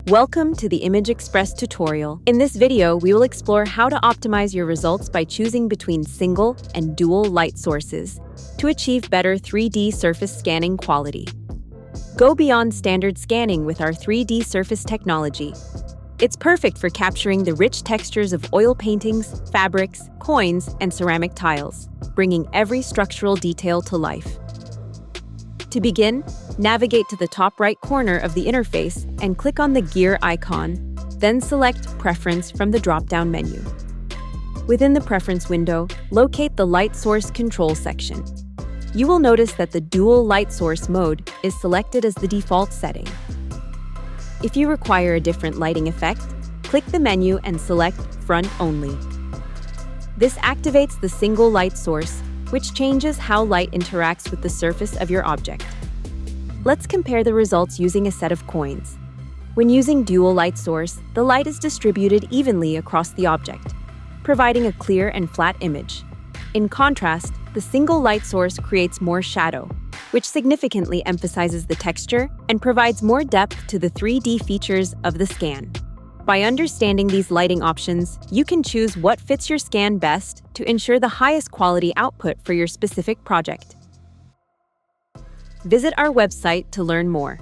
Welcome to the Image Express tutorial. In this video, we will explore how to optimize your results by choosing between single and dual light sources to achieve better 3D surface scanning quality. Go beyond standard scanning with our 3D surface technology. It's perfect for capturing the rich textures of oil paintings, fabrics, coins, and ceramic tiles, bringing every structural detail to life. To begin, navigate to the top right corner of the interface and click on the gear icon, then select Preference from the drop-down menu. Within the Preference window, locate the Light Source Control section. You will notice that the Dual Light Source mode is selected as the default setting. If you require a different lighting effect, click the menu and select Front Only. This activates the single light source, which changes how light interacts with the surface of your object. Let's compare the results using a set of coins. When using dual light source, the light is distributed evenly across the object, providing a clear and flat image. In contrast, the single light source creates more shadow, which significantly emphasizes the texture and provides more depth to the 3D features of the scan. By understanding these lighting options, you can choose what fits your scan best to ensure the highest quality output for your specific project. Visit our website to learn more.